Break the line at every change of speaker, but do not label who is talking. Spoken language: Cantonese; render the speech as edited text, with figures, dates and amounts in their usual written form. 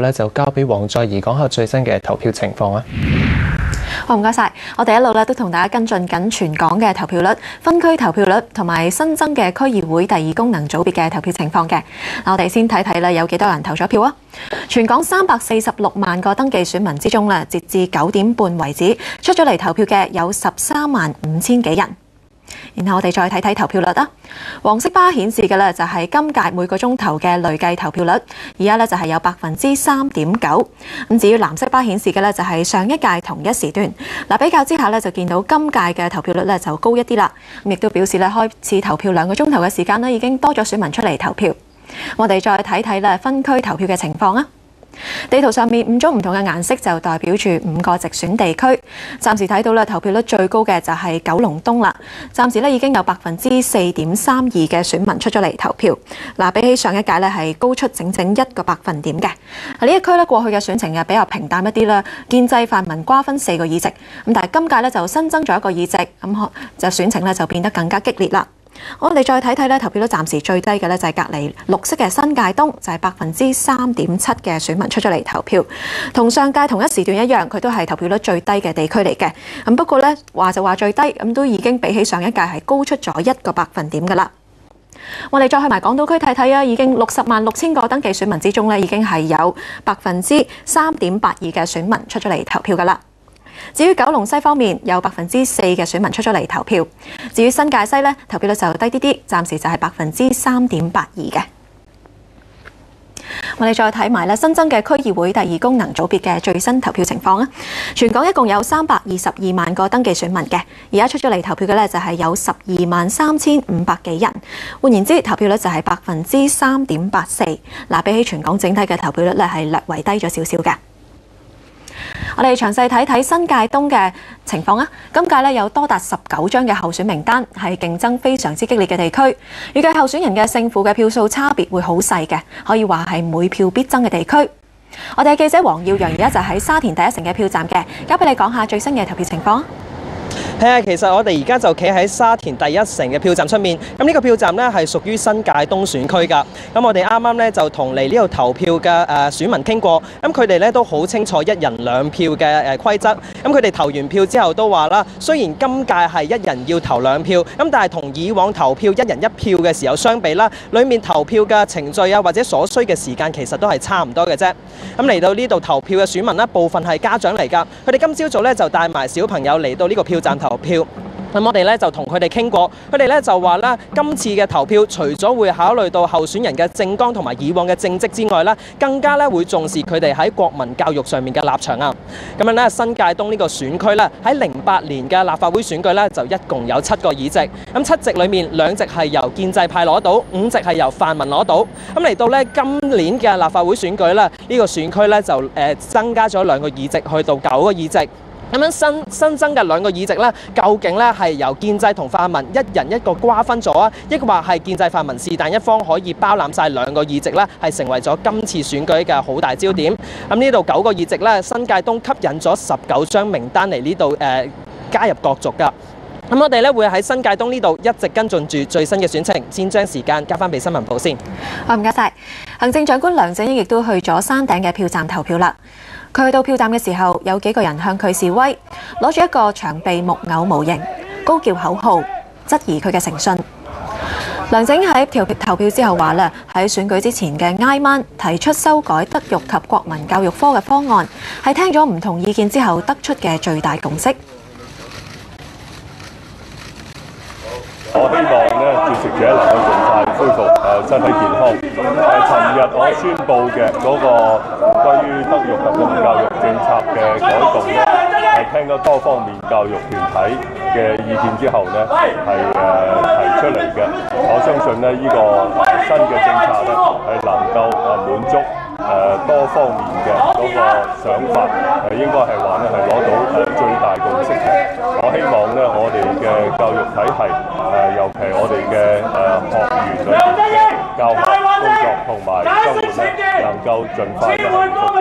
咧就交俾黃載儀講下最新嘅投票情況啊！
好，唔該晒。我哋一路咧都同大家跟進緊全港嘅投票率、分區投票率同埋新增嘅區議會第二功能組別嘅投票情況嘅。嗱，我哋先睇睇咧有幾多人投咗票啊！全港346萬個登記選民之中咧，截至9點半為止，出咗嚟投票嘅有13萬5千幾人。然後我哋再睇睇投票率啊，黃色巴顯示嘅咧就係今屆每個鐘頭嘅累計投票率，而家咧就係有3.9%。咁至於藍色巴顯示嘅咧就係上一屆同一時段。嗱，比較之下咧就見到今屆嘅投票率咧就高一啲啦。咁亦都表示咧開始投票2個鐘頭嘅時間咧已經多咗選民出嚟投票。我哋再睇睇咧分區投票嘅情況啊。地圖上面5種唔同嘅顏色就代表住5個直選地區。暫時睇到咧投票率最高嘅就係九龍東啦。暫時咧已經有4.32%嘅選民出咗嚟投票。嗱，比起上一屆咧係高出整整1個百分點嘅。呢一區咧過去嘅選情係比較平淡一啲啦，建制泛民瓜分4個議席。咁但係今屆咧就新增咗1個議席，咁就選情咧就變得更加激烈啦。我哋再睇睇咧，投票率暫時最低嘅咧就係隔離綠色嘅新界東，就係3.7%嘅選民出咗嚟投票，同上屆同一時段一樣，佢都係投票率最低嘅地區嚟嘅。咁不過咧話就話最低，咁都已經比起上一屆係高出咗1個百分點㗎啦。我哋再去埋港島區睇睇啊，已經60萬6千個登記選民之中咧，已經係有3.82%嘅選民出咗嚟投票㗎啦。至於九龍西方面，有4%嘅選民出咗嚟投票。至於新界西咧，投票率就低啲啲，暫時就係3.82%嘅。我哋再睇埋咧新增嘅區議會第二功能組別嘅最新投票情況啊！全港一共有322萬個登記選民嘅，而家出咗嚟投票嘅咧就係有123500幾人。換言之，投票率就係3.84%。嗱，比起全港整體嘅投票率咧係略為低咗少少嘅。我哋詳細睇睇新界東嘅情況啊！今屆咧有多達19張嘅候選名單，係競爭非常之激烈嘅地區。預計候選人嘅勝負嘅票數差別會好細嘅，可以話係每票必爭嘅地區。我哋嘅記者黃耀揚而家就喺沙田第一城嘅票站嘅，交俾你講下最新嘅投票情況。
係啊，其實我哋而家就企喺沙田第一城嘅票站出面。咁呢個票站呢係屬於新界東選區㗎。咁我哋啱啱呢就同嚟呢度投票嘅選民傾過，咁佢哋呢都好清楚1人2票嘅規則。咁佢哋投完票之後都話啦，雖然今屆係1人要投2票，咁但係同以往投票1人1票嘅時候相比啦，裡面投票嘅程序啊或者所需嘅時間其實都係差唔多嘅啫。咁嚟到呢度投票嘅選民呢，部分係家長嚟㗎，佢哋今朝早呢就帶埋小朋友嚟到呢個票站投票。咁我哋咧就同佢哋傾過，佢哋咧就話啦，今次嘅投票除咗會考慮到候選人嘅政綱同埋以往嘅政績之外咧，更加咧會重視佢哋喺國民教育上面嘅立場啊。咁樣咧，新界東呢個選區咧喺08年嘅立法會選舉咧就一共有7個議席，咁7席裡面2席係由建制派攞到，5席係由泛民攞到。咁嚟到咧今年嘅立法會選舉咧，呢個選區咧就增加咗2個議席，去到9個議席。咁樣新增嘅2個議席咧，究竟咧係由建制同泛民1人1個瓜分咗啊，抑或係建制泛民是但一方可以包攬晒2個議席咧，係成為咗今次選舉嘅好大焦點。咁呢度9個議席咧，新界東吸引咗19張名單嚟呢度加入角逐㗎。咁我哋咧會喺新界東呢度一直跟進住最新嘅選情，先將時間交翻俾新聞部先。
好，唔該晒。行政長官梁振英亦都去咗山頂嘅票站投票啦。佢去到票站嘅時候，有幾個人向佢示威，攞住一個長臂木偶模型，高叫口號，質疑佢嘅誠信。梁振英喺投票之後話咧，喺選舉之前嘅挨晚提出修改德育及國民教育科嘅方案，係聽咗唔同意見之後得出嘅最大共識。
我希望咧，接食者能夠盡快恢復身體健康。尋日我宣布嘅嗰個關於德育及國民教育政策嘅改動咧，係聽咗多方面教育團體嘅意見之後咧，係提出嚟嘅。我相信咧，呢個新嘅政策咧係能夠滿足多方面嘅嗰個想法，應該係話咧係攞到最大共識嘅。我希望咧，我哋嘅教育體系尤其我哋嘅學員裏邊嘅教學工作同埋生活咧，能夠盡快嘅恢復。